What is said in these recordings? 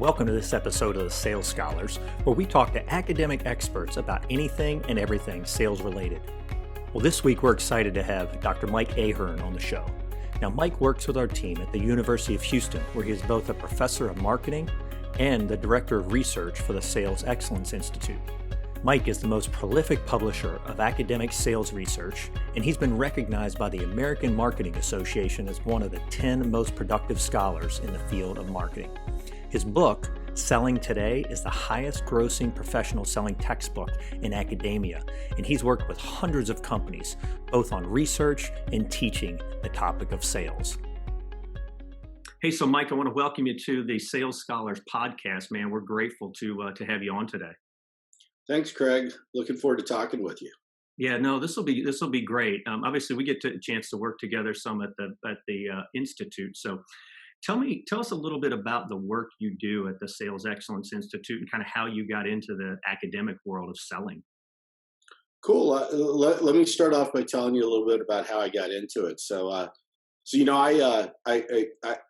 welcome to this episode of the Sales Scholars, where we talk to academic experts about anything and everything sales related. Well, this week we're excited to have Dr. Mike Ahearne on the show. Now, Mike works with our team at the University of Houston, where he is both a professor of marketing and the director of research for the Sales Excellence Institute. Mike is the most prolific publisher of academic sales research, and he's been recognized by the American Marketing Association as one of the 10 most productive scholars in the field of marketing. His book, Selling Today, is the highest grossing professional selling textbook in academia, and he's worked with hundreds of companies, both on research and teaching the topic of sales. Hey, so Mike, I want to welcome you to the Sales Scholars podcast, man. We're grateful to have you on today. Thanks, Craig. Looking forward to talking with you. Yeah, no, this will be great. Obviously, we get a chance to work together some at the institute. So, tell us a little bit about the work you do at the Sales Excellence Institute and kind of how you got into the academic world of selling. Cool. Let me start off by telling you a little bit about how I got into it.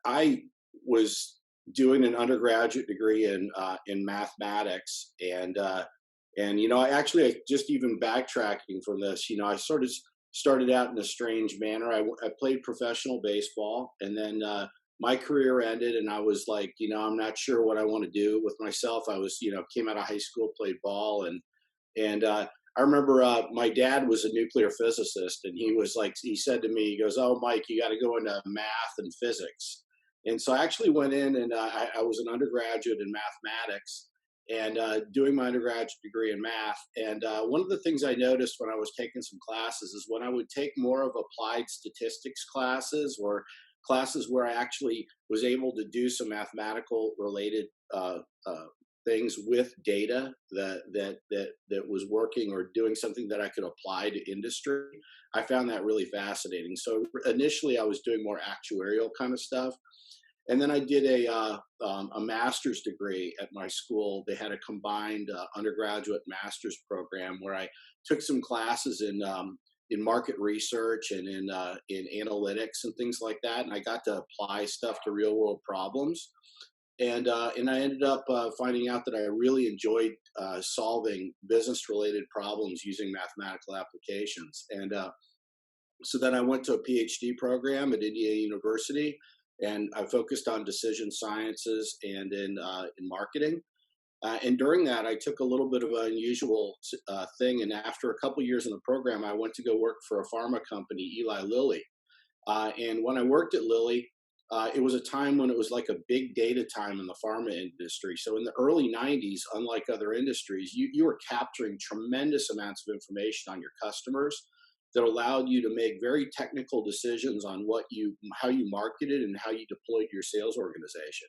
I was doing an undergraduate degree in mathematics, and I just even backtracking from this, I sort of started out in a strange manner. I played professional baseball, and then my career ended, and I was like, I'm not sure what I want to do with myself. I was, came out of high school, played ball, and I remember my dad was a nuclear physicist, and he said to me, he goes, "Oh, Mike, you got to go into math and physics." And so I actually went in, and I was an undergraduate in mathematics, and doing my undergraduate degree in math. And one of the things I noticed when I was taking some classes is when I would take more of applied statistics classes, or classes where I actually was able to do some mathematical related things with data that was working, or doing something that I could apply to industry, I found that really fascinating. So initially I was doing more actuarial kind of stuff. And then I did a master's degree at my school. They had a combined undergraduate master's program where I took some classes in market research and in analytics and things like that. And I got to apply stuff to real world problems. And I ended up finding out that I really enjoyed solving business related problems using mathematical applications. And so then I went to a PhD program at Indiana University, and I focused on decision sciences and in marketing. And during that, I took a little bit of an unusual thing. And after a couple years in the program, I went to go work for a pharma company, Eli Lilly. And when I worked at Lilly, it was a time when it was like a big data time in the pharma industry. So in the early 90s, unlike other industries, you were capturing tremendous amounts of information on your customers that allowed you to make very technical decisions on how you marketed and how you deployed your sales organization.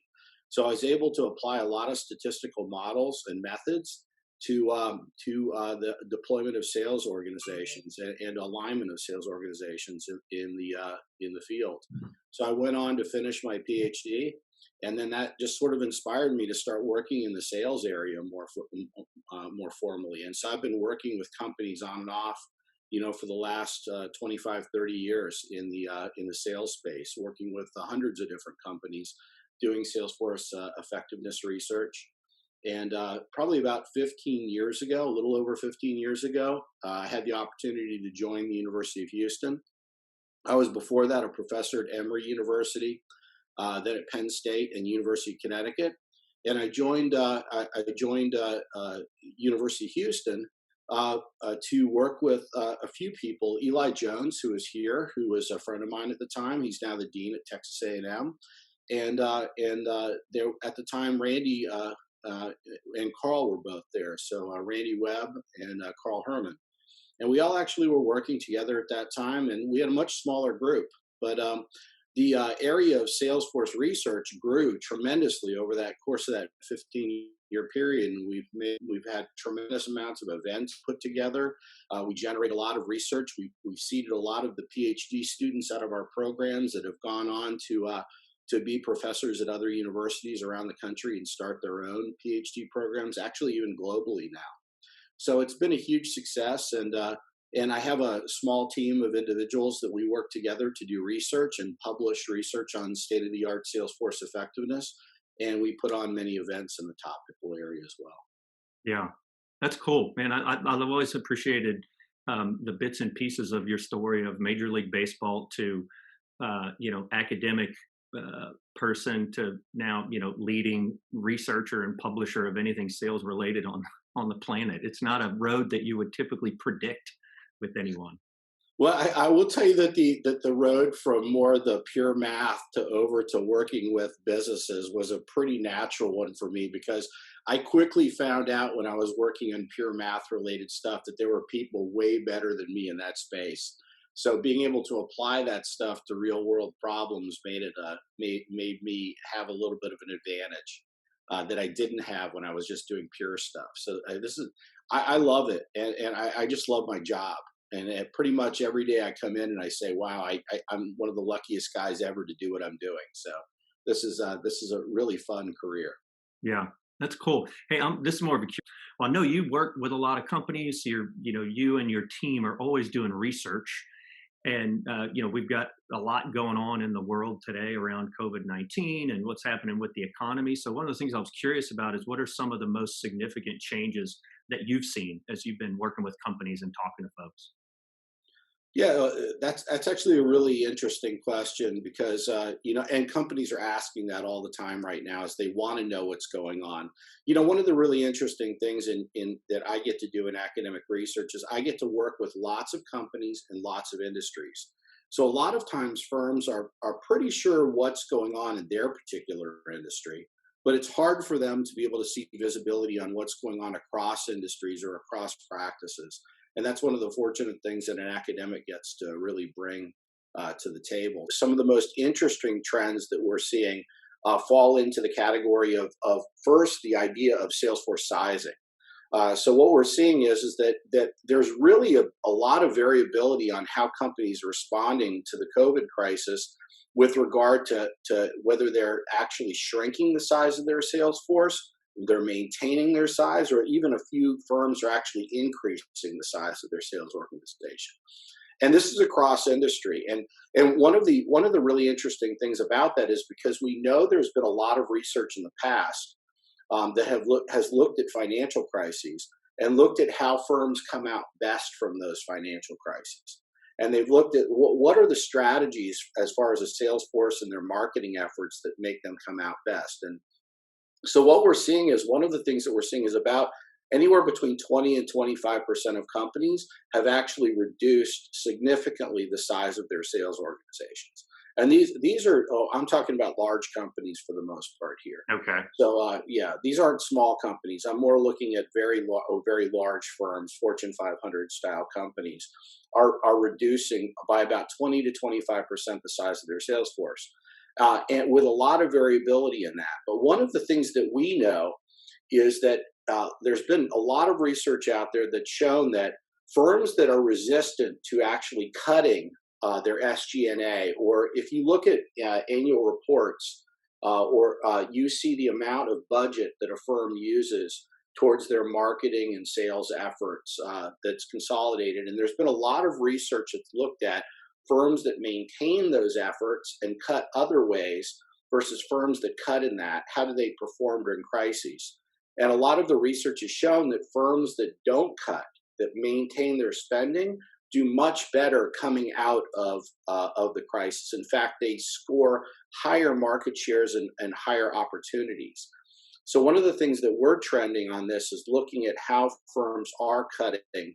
So I was able to apply a lot of statistical models and methods to the deployment of sales organizations and alignment of sales organizations in the field. So I went on to finish my PhD, and then that just sort of inspired me to start working in the sales area more formally. And so I've been working with companies on and off, for the last 25, 30 years in the sales space, working with hundreds of different companies, doing Salesforce effectiveness research. And probably about 15 years ago, a little over 15 years ago, I had the opportunity to join the University of Houston. I was before that a professor at Emory University, then at Penn State and University of Connecticut. And I joined University of Houston to work with a few people. Eli Jones, who is here, who was a friend of mine at the time. He's now the dean at Texas A&M. And there at the time, Randy and Carl were both there. So Randy Webb and Carl Herman. And we all actually were working together at that time, and we had a much smaller group. But the area of Salesforce research grew tremendously over that course of that 15-year period, and we've had tremendous amounts of events put together. We generate a lot of research. We've seeded a lot of the PhD students out of our programs that have gone on to be professors at other universities around the country and start their own PhD programs, actually even globally now. So it's been a huge success, and I have a small team of individuals that we work together to do research and publish research on state-of-the-art Salesforce effectiveness. and we put on many events in the topical area as well. Yeah, that's cool, man. I've always appreciated the bits and pieces of your story of Major League Baseball to academic person to now leading researcher and publisher of anything sales related on the planet. It's not a road that you would typically predict with anyone. Well, I will tell you that the road from more the pure math to over to working with businesses was a pretty natural one for me, because I quickly found out when I was working on pure math related stuff that there were people way better than me in that space. So being able to apply that stuff to real world problems made me have a little bit of an advantage that I didn't have when I was just doing pure stuff. So I love it, and I just love my job. And pretty much every day I come in and I say, "Wow, I'm one of the luckiest guys ever to do what I'm doing." So this is a really fun career. Yeah, that's cool. Hey, this is more of a. Well, I know you work with a lot of companies. You and your team are always doing research, and we've got a lot going on in the world today around COVID-19 and what's happening with the economy. So one of the things I was curious about is what are some of the most significant changes that you've seen as you've been working with companies and talking to folks? Yeah, that's actually a really interesting question, because and companies are asking that all the time right now, as they want to know what's going on. One of the really interesting things in that I get to do in academic research is I get to work with lots of companies and lots of industries. So a lot of times firms are pretty sure what's going on in their particular industry, but it's hard for them to be able to see visibility on what's going on across industries or across practices. And that's one of the fortunate things that an academic gets to really bring to the table. Some of the most interesting trends that we're seeing fall into the category of first, the idea of Salesforce sizing. So what we're seeing is that there's really a lot of variability on how companies are responding to the COVID crisis with regard to whether they're actually shrinking the size of their sales force, they're maintaining their size, or even a few firms are actually increasing the size of their sales organization. And this is across industry. And one of the really interesting things about that is because we know there's been a lot of research in the past that has looked at financial crises and looked at how firms come out best from those financial crises. And they've looked at what are the strategies as far as a sales force and their marketing efforts that make them come out best. And so what we're seeing is one of the things that we're seeing is about anywhere between 20 and 25% of companies have actually reduced significantly the size of their sales organizations. And these are, I'm talking about large companies for the most part here. Okay. So yeah, these aren't small companies. I'm more looking at very large firms, Fortune 500 style companies are reducing by about 20 to 25% the size of their sales force. And with a lot of variability in that. But one of the things that we know is that there's been a lot of research out there that's shown that firms that are resistant to actually cutting their SG&A, or if you look at annual reports or you see the amount of budget that a firm uses towards their marketing and sales efforts that's consolidated. And there's been a lot of research that's looked at firms that maintain those efforts and cut other ways versus firms that cut in that. How do they perform during crises? And a lot of the research has shown that firms that don't cut, that maintain their spending, do much better coming out of the crisis. In fact, they score higher market shares and higher opportunities. So one of the things that we're trending on this is looking at how firms are cutting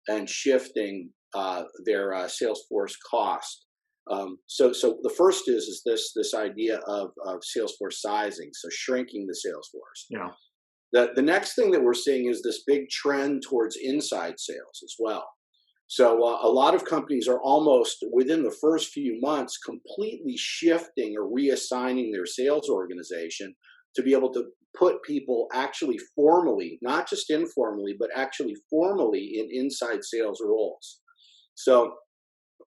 and shifting their sales force cost. So the first is this idea of sales force sizing, so shrinking the sales force. Yeah. The next thing that we're seeing is this big trend towards inside sales as well. So a lot of companies are almost within the first few months completely shifting or reassigning their sales organization to be able to put people actually formally, not just informally, but actually formally in inside sales roles. So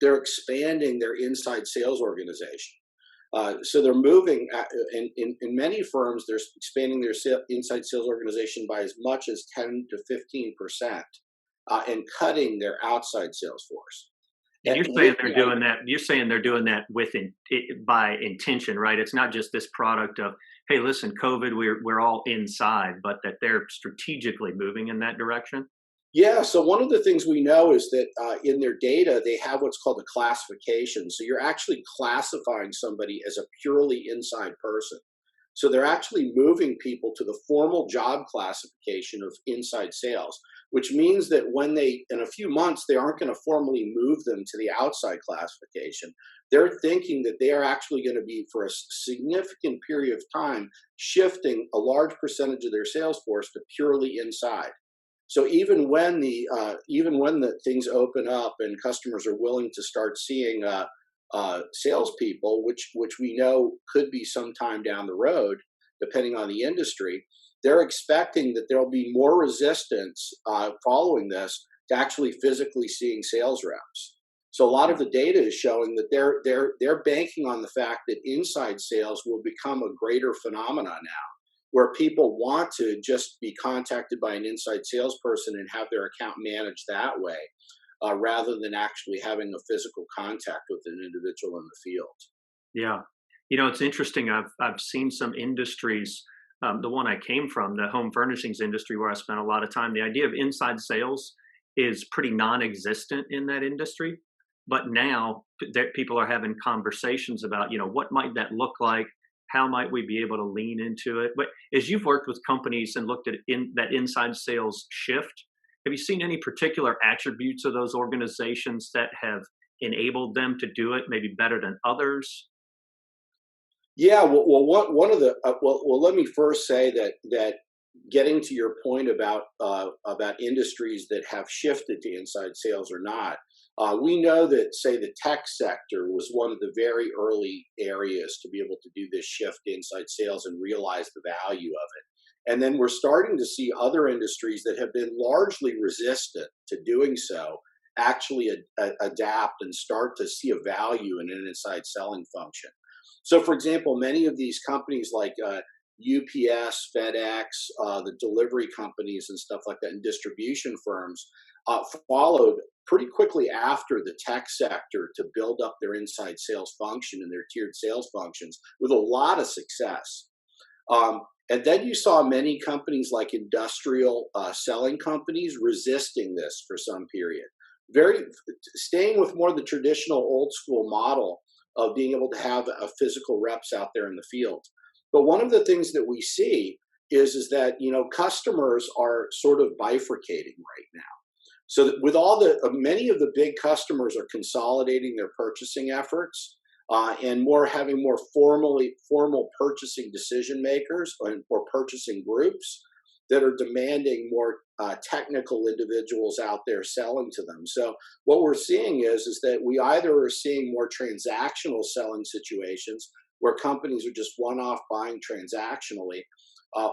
they're expanding their inside sales organization. So they're moving, in many firms, they're expanding their inside sales organization by as much as 10 to 15%. And cutting their outside sales force. And you're saying they're doing that. You're saying they're doing that by intention, right? It's not just this product of, hey, listen, COVID, we're all inside, but that they're strategically moving in that direction? Yeah, so one of the things we know is that in their data, they have what's called a classification. So you're actually classifying somebody as a purely inside person. So they're actually moving people to the formal job classification of inside sales, which means that when they, in a few months, they aren't going to formally move them to the outside classification. They're thinking that they are actually going to be, for a significant period of time, shifting a large percentage of their sales force to purely inside. So even when the things open up and customers are willing to start seeing salespeople, which we know could be sometime down the road, depending on the industry, they're expecting that there'll be more resistance following this to actually physically seeing sales reps. So a lot of Yeah. the data is showing that they're banking on the fact that inside sales will become a greater phenomenon now, where people want to just be contacted by an inside salesperson and have their account managed that way, rather than actually having a physical contact with an individual in the field. Yeah. It's interesting. I've seen some industries. The one I came from, the home furnishings industry, where I spent a lot of time. The idea of inside sales is pretty non-existent in that industry. But now that people are having conversations about, what might that look like? How might we be able to lean into it? But as you've worked with companies and looked at that inside sales shift, have you seen any particular attributes of those organizations that have enabled them to do it maybe better than others? Yeah, one of the let me first say that getting to your point about industries that have shifted to inside sales or not, we know that, say, the tech sector was one of the very early areas to be able to do this shift to inside sales and realize the value of it. And then we're starting to see other industries that have been largely resistant to doing so actually adapt and start to see a value in an inside selling function. So, for example, many of these companies like UPS, FedEx, the delivery companies and stuff like that, and distribution firms followed pretty quickly after the tech sector to build up their inside sales function and their tiered sales functions with a lot of success. And then you saw many companies like industrial selling companies resisting this for some period, very staying with more the traditional old school model of being able to have a physical reps out there in the field. But one of the things that we see is that customers are sort of bifurcating right now. So that with all the many of the big customers are consolidating their purchasing efforts and more having more formal purchasing decision makers or purchasing groups that are demanding more technical individuals out there selling to them. So what we're seeing is that we either are seeing more transactional selling situations where companies are just one-off buying transactionally,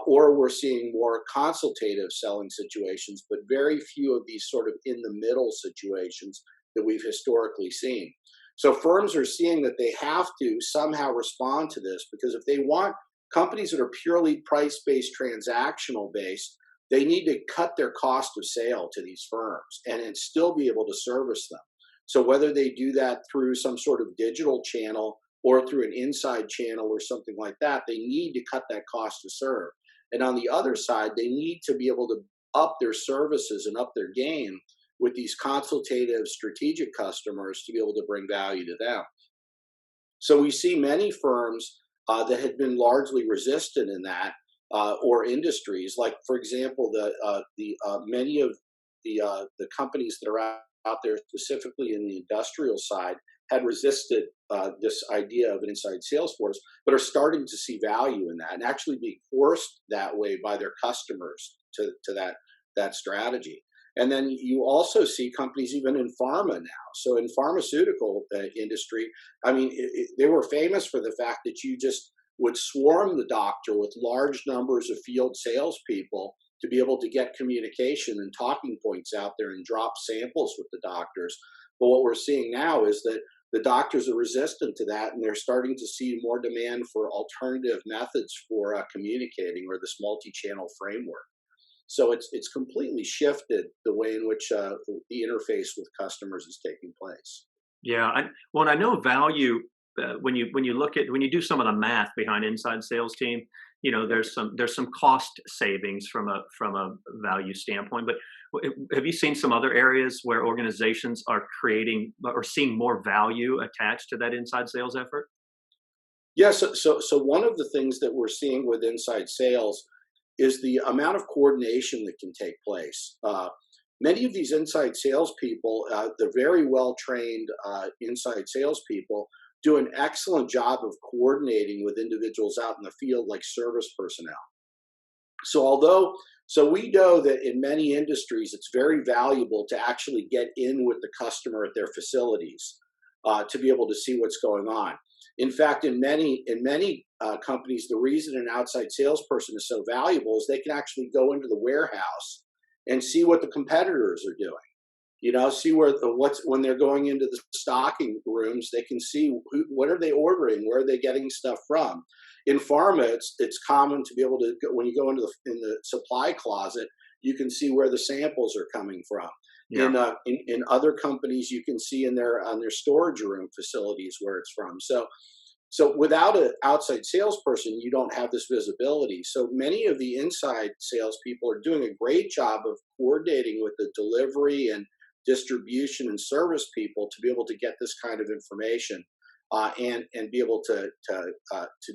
or we're seeing more consultative selling situations, but very few of these sort of in the middle situations that we've historically seen. So firms are seeing that they have to somehow respond to this, because if they want companies that are purely price-based, transactional based, they need to cut their cost of sale to these firms and still be able to service them. So whether they do that through some sort of digital channel or through an inside channel or something like that, they need to cut that cost to serve. And on the other side, they need to be able to up their services and up their game with these consultative strategic customers to be able to bring value to them. So we see many firms that had been largely resistant in that, or industries, like for example, the many of the companies that are out there, specifically in the industrial side, had resisted this idea of an inside sales force, but are starting to see value in that and actually being forced that way by their customers to that strategy. And then you also see companies even in pharma now. So in pharmaceutical industry, I mean, they were famous for the fact that you just would swarm the doctor with large numbers of field salespeople to be able to get communication and talking points out there and drop samples with the doctors. But what we're seeing now is that the doctors are resistant to that, and they're starting to see more demand for alternative methods for communicating, or this multi-channel framework. So it's completely shifted the way in which the interface with customers is taking place. Yeah, I know value when you do some of the math behind inside sales team. there's some cost savings from a value standpoint. But have you seen some other areas where organizations are creating or seeing more value attached to that inside sales effort? Yeah, so one of the things that we're seeing with inside sales is the amount of coordination that can take place. Many of these inside salespeople, the very well trained inside salespeople, do an excellent job of coordinating with individuals out in the field, like service personnel. So we know that in many industries, it's very valuable to actually get in with the customer at their facilities to be able to see what's going on. In fact, in many companies, the reason an outside salesperson is so valuable is they can actually go into the warehouse and see what the competitors are doing. See where what's when they're going into the stocking rooms, they can see what are they ordering, where are they getting stuff from. In pharma, it's common to be able to when you go into the supply closet, you can see where the samples are coming from. Yeah. In other companies, you can see in their on their storage room facilities where it's from. So without an outside salesperson, you don't have this visibility. So many of the inside salespeople are doing a great job of coordinating with the delivery and distribution and service people to be able to get this kind of information and be able to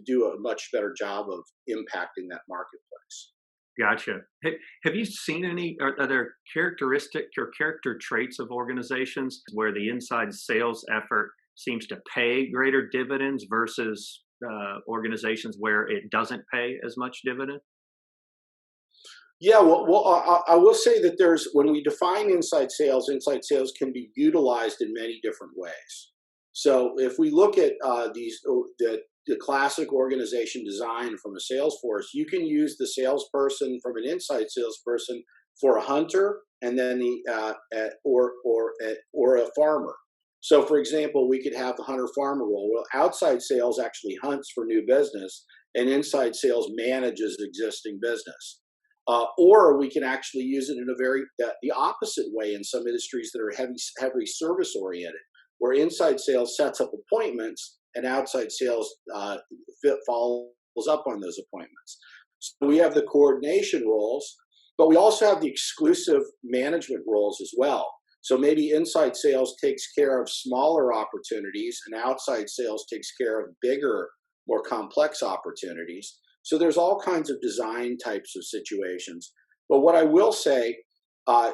do a much better job of impacting that marketplace. Gotcha. Have you seen any? Are there characteristic or character traits of organizations where the inside sales effort seems to pay greater dividends versus organizations where it doesn't pay as much dividend? Yeah, well, I will say that there's when we define inside sales can be utilized in many different ways. So if we look at the classic organization design from a sales force, you can use the salesperson from an inside salesperson for a hunter, and then or a farmer. So, for example, we could have the hunter farmer role. Well, outside sales actually hunts for new business, and inside sales manages existing business. Or we can actually use it in a very the opposite way in some industries that are heavy service oriented, where inside sales sets up appointments and outside sales follows up on those appointments. So we have the coordination roles, but we also have the exclusive management roles as well. So maybe inside sales takes care of smaller opportunities and outside sales takes care of bigger, more complex opportunities. So there's all kinds of design types of situations. But what I will say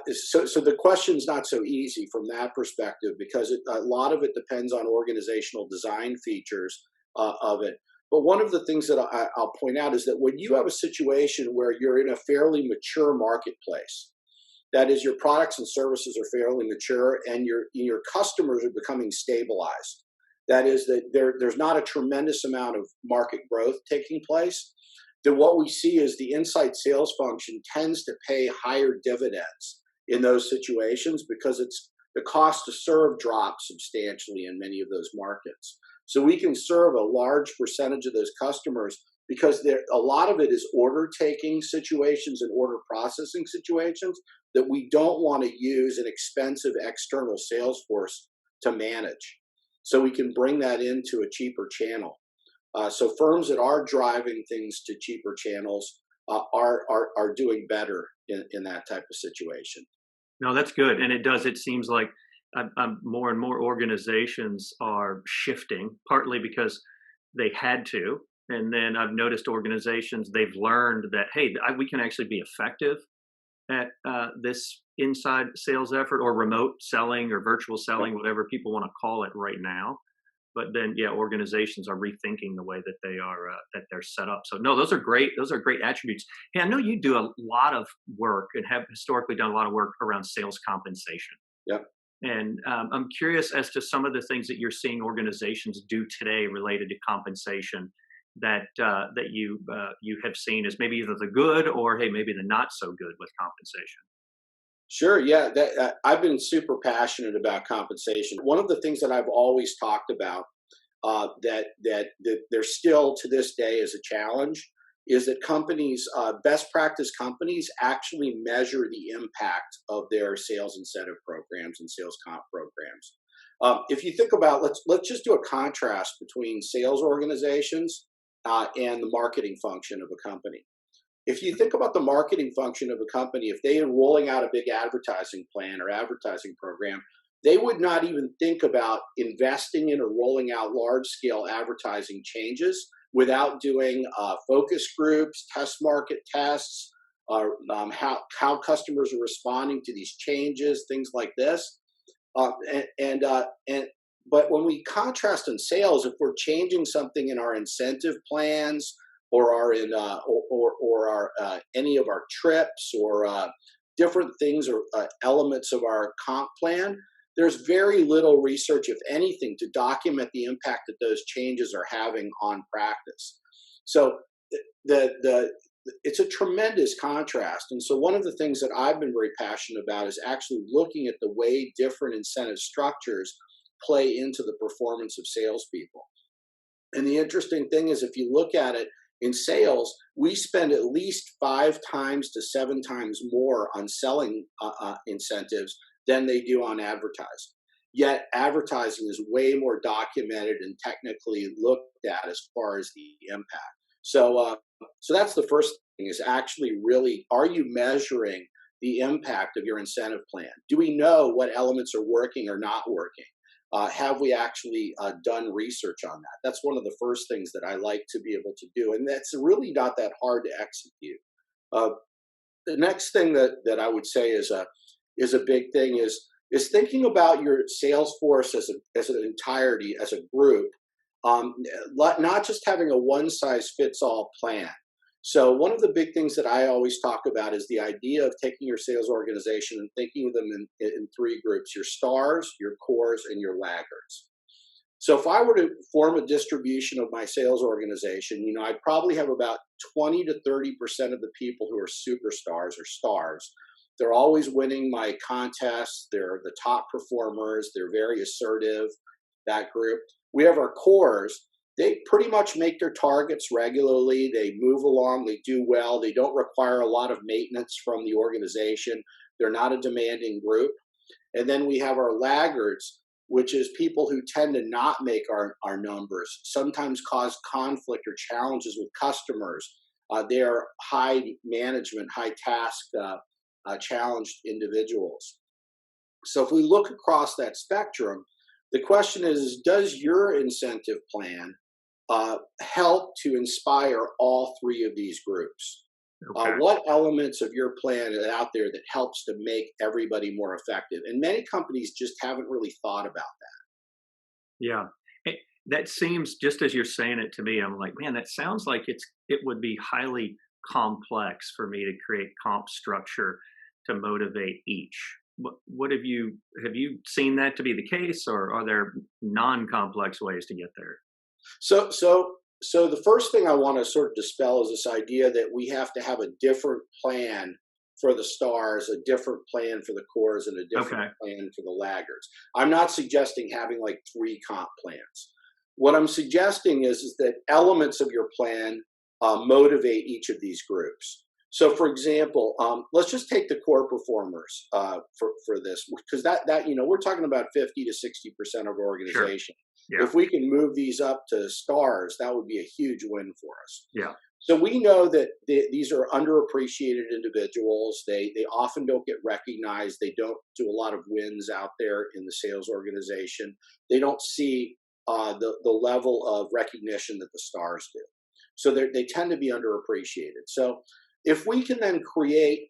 is, so the question's not so easy from that perspective because a lot of it depends on organizational design features of it. But one of the things that I'll point out is that when you have a situation where you're in a fairly mature marketplace, that is, your products and services are fairly mature and your customers are becoming stabilized. That is, that there's not a tremendous amount of market growth taking place. Then what we see is the inside sales function tends to pay higher dividends in those situations because the cost to serve drops substantially in many of those markets. So we can serve a large percentage of those customers because a lot of it is order taking situations and order processing situations that we don't want to use an expensive external sales force to manage. So we can bring that into a cheaper channel. So firms that are driving things to cheaper channels are doing better in that type of situation. No, that's good, and it does. It seems like more and more organizations are shifting, partly because they had to, and then I've noticed organizations they've learned that hey, we can actually be effective at this inside sales effort or remote selling or virtual selling, whatever people want to call it right now. But then, yeah, organizations are rethinking the way that they're set up. So, no, those are great. Those are great attributes. Hey, I know you do a lot of work and have historically done a lot of work around sales compensation. Yep. And I'm curious as to some of the things that you're seeing organizations do today related to compensation that you have seen as maybe either the good or hey, maybe the not so good with compensation. Sure. Yeah. I've been super passionate about compensation. One of the things that I've always talked about that there's still to this day is a challenge is that companies, best practice companies, actually measure the impact of their sales incentive programs and sales comp programs. If you think about, let's just do a contrast between sales organizations and the marketing function of a company. If you think about the marketing function of a company, if they are rolling out a big advertising plan or advertising program, they would not even think about investing in or rolling out large scale advertising changes without doing focus groups, test market tests, how customers are responding to these changes, things like this. Uh, and but when we contrast in sales, if we're changing something in our incentive plans or are in or our any of our trips or different things or elements of our comp plan, there's very little research, if anything, to document the impact that those changes are having on practice. So the it's a tremendous contrast. And so one of the things that I've been very passionate about is actually looking at the way different incentive structures play into the performance of salespeople. And the interesting thing is, if you look at it in sales, we spend at least 5 times to 7 times more on selling incentives than they do on advertising. Yet advertising is way more documented and technically looked at as far as the impact. So that's the first thing, is actually really, are you measuring the impact of your incentive plan? Do we know what elements are working or not working? Have we actually done research on that? That's one of the first things that I like to be able to do, and that's really not that hard to execute. Uh, the next thing that I would say is a big thing is thinking about your sales force as an entirety, as a group, not just having a one size fits all plan. So one of the big things that I always talk about is the idea of taking your sales organization and thinking of them in 3 groups: your stars, your cores, and your laggards. So if I were to form a distribution of my sales organization, I'd probably have about 20 to 30% of the people who are superstars or stars. They're always winning my contests. They're the top performers. They're very assertive, that group. We have our cores. They pretty much make their targets regularly. They move along. They do well. They don't require a lot of maintenance from the organization. They're not a demanding group. And then we have our laggards, which is people who tend to not make our numbers, sometimes cause conflict or challenges with customers. They are high management, high task challenged individuals. So if we look across that spectrum, the question is, does your incentive plan help to inspire all 3 of these groups? Okay. What elements of your plan are out there that helps to make everybody more effective? And many companies just haven't really thought about that. Yeah. That seems, just as you're saying it to me, I'm like, man, that sounds like it would be highly complex for me to create comp structure to motivate each. What have you seen that to be the case, or are there non-complex ways to get there? So the first thing I want to sort of dispel is this idea that we have to have a different plan for the stars, a different plan for the cores, and a different plan for the laggards. I'm not suggesting having like 3 comp plans. What I'm suggesting is that elements of your plan motivate each of these groups. So, for example, let's just take the core performers for this, because that we're talking about 50 to 60% of our Sure. organization. Yeah. If we can move these up to stars, that would be a huge win for us. Yeah. So we know that these are underappreciated individuals. They often don't get recognized. They don't do a lot of wins out there in the sales organization. They don't see the level of recognition that the stars do. So they tend to be underappreciated. So if we can then create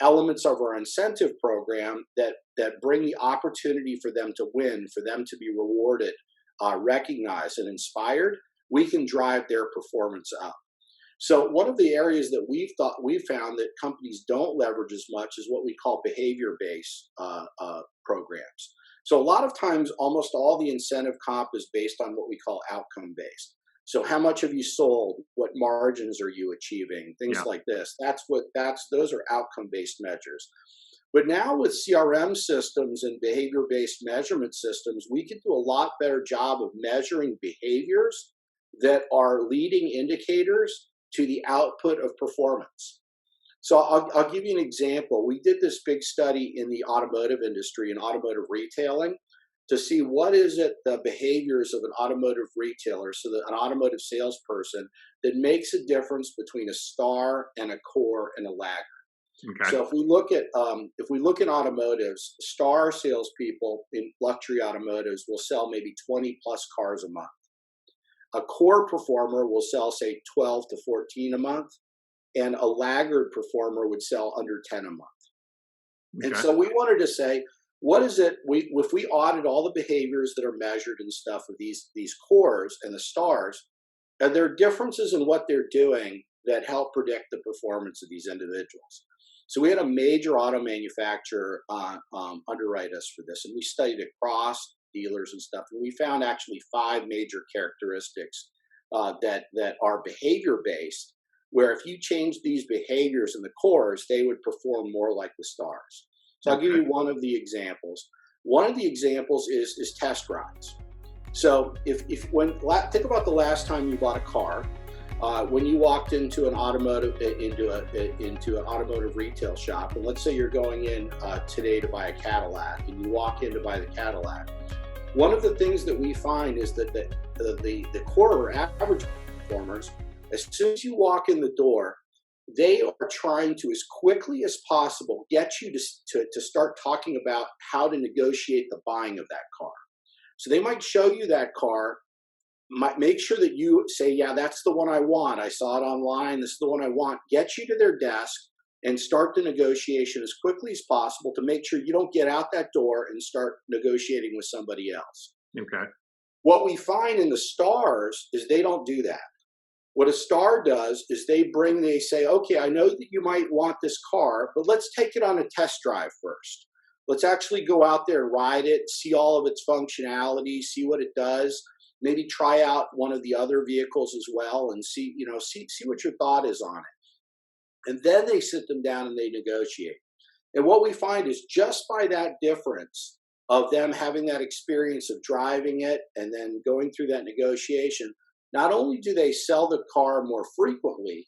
elements of our incentive program that bring the opportunity for them to win, for them to be rewarded, recognized, and inspired, we can drive their performance up. So one of the areas that we've found that companies don't leverage as much is what we call behavior-based programs. So a lot of times, almost all the incentive comp is based on what we call outcome-based. So how much have you sold? What margins are you achieving? Things Yeah. like this. Those are outcome-based measures. But now with CRM systems and behavior-based measurement systems, we can do a lot better job of measuring behaviors that are leading indicators to the output of performance. So I'll give you an example. We did this big study in the automotive industry and automotive retailing. to see what is it the behaviors of an automotive retailer, so that an automotive salesperson, that makes a difference between a star and a core and a lag. Okay. So if we look at automotives, star salespeople in luxury automotives will sell maybe 20 plus cars a month. A core performer will sell say 12 to 14 a month, and a laggard performer would sell under 10 a month. And Okay. so we wanted to say, what is it? If we audit all the behaviors that are measured and stuff of these cores and the stars, are there differences in what they're doing that help predict the performance of these individuals? So we had a major auto manufacturer underwrite us for this, and we studied across dealers and stuff, and we found actually five major characteristics that are behavior based. Where if you change these behaviors in the cores, they would perform more like the stars. So I'll give Okay. you one of the examples. One of the examples is test rides. So if when think about the last time you bought a car, when you walked into an automotive into an automotive retail shop, and let's say you're going in today to buy a Cadillac, and you walk in to buy the Cadillac. One of the things that we find is that the core or average performers, as soon as you walk in the door, they are trying to, as quickly as possible, get you to start talking about how to negotiate the buying of that car. So they might show you that car, might make sure that you say, yeah, that's the one I want. I saw it online. This is the one I want. Get you to their desk and start the negotiation as quickly as possible to make sure you don't get out that door and start negotiating with somebody else. Okay. What we find in the stars is they don't do that. What a star does is they say, okay, I know that you might want this car, but let's take it on a test drive first. Let's actually go out there and ride it, see all of its functionality, see what it does, maybe try out one of the other vehicles as well and see what your thought is on it. And then they sit them down and they negotiate. And what we find is just by that difference of them having that experience of driving it and then going through that negotiation, not only do they sell the car more frequently,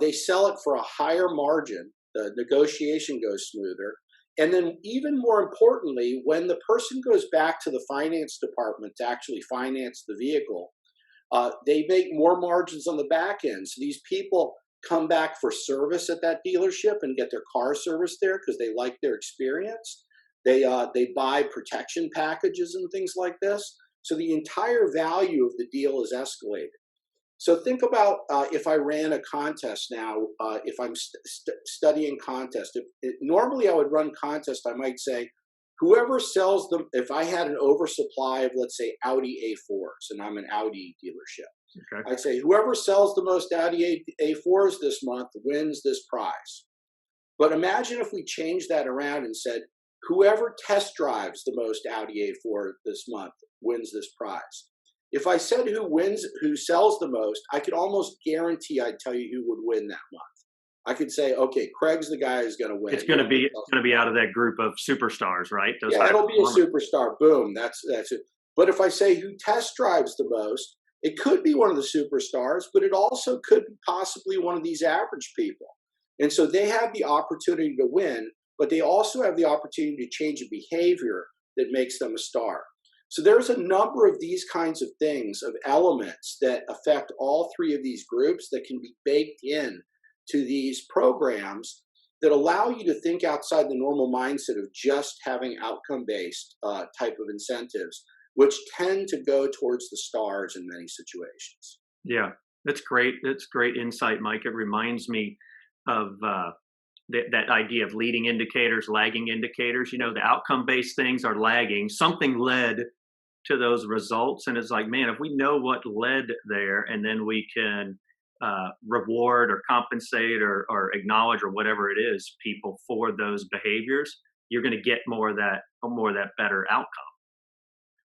they sell it for a higher margin. The negotiation goes smoother. And then even more importantly, when the person goes back to the finance department to actually finance the vehicle, they make more margins on the back end. So these people come back for service at that dealership and get their car serviced there because they like their experience. They buy protection packages and things like this. So the entire value of the deal is escalated. So think about if I ran a contest now, if I'm studying contest, normally I would run contest, I might say, whoever sells them, if I had an oversupply of, let's say, Audi A4s, and I'm an Audi dealership, Okay. I'd say, whoever sells the most Audi A4s this month wins this prize. But imagine if we changed that around and said, whoever test drives the most Audi A4 this month wins this prize. If I said who sells the most, I could almost guarantee I'd tell you who would win that month. I could say, okay, Craig's the guy who's going to win. It's going to be out of that group of superstars, right? Those Yeah, high it'll be a performers. superstar. Boom, that's it. But if I say who test drives the most, it could be one of the superstars, but it also could be possibly one of these average people. And so they have the opportunity to win, but they also have the opportunity to change a behavior that makes them a star. So there's a number of these kinds of things, of elements that affect all three of these groups that can be baked in to these programs that allow you to think outside the normal mindset of just having outcome-based type of incentives, which tend to go towards the stars in many situations. Yeah, that's great. That's great insight, Mike. It reminds me of that idea of leading indicators, lagging indicators. You know, the outcome-based things are lagging. Something led to those results, and it's like, man, if we know what led there, and then we can reward or compensate or acknowledge or whatever it is people for those behaviors, you're going to get more of that better outcome.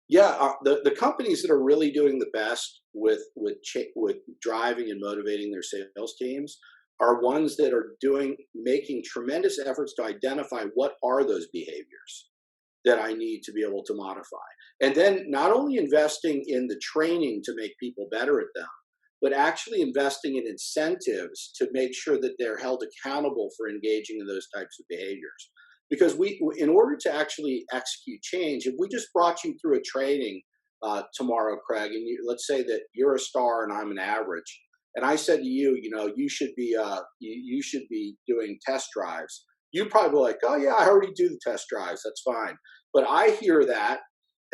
Yeah, the companies that are really doing the best with driving and motivating their sales teams are ones that are making tremendous efforts to identify what are those behaviors that I need to be able to modify. And then not only investing in the training to make people better at them, but actually investing in incentives to make sure that they're held accountable for engaging in those types of behaviors. because in order to actually execute change, if we just brought you through a training tomorrow, Craig, and let's say that you're a star and I'm an average, and I said to you, you should be you should be doing test drives. You probably like, oh yeah, I already do the test drives. That's fine. But I hear that,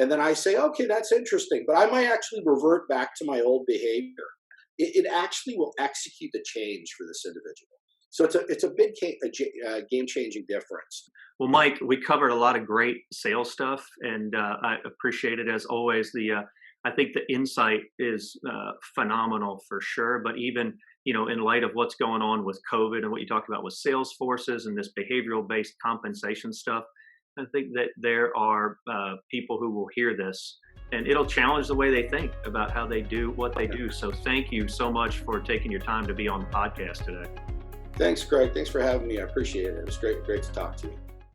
and then I say, okay, that's interesting. But I might actually revert back to my old behavior. It actually will execute the change for this individual. So it's a big game changing difference. Well, Mike, we covered a lot of great sales stuff, and I appreciate it as always. I think the insight is phenomenal for sure. But even in light of what's going on with COVID and what you talked about with sales forces and this behavioral based compensation stuff, I think that there are people who will hear this, and it'll challenge the way they think about how they do what they do. So thank you so much for taking your time to be on the podcast today. Thanks, Greg. Thanks for having me. I appreciate it. It was great to talk to you.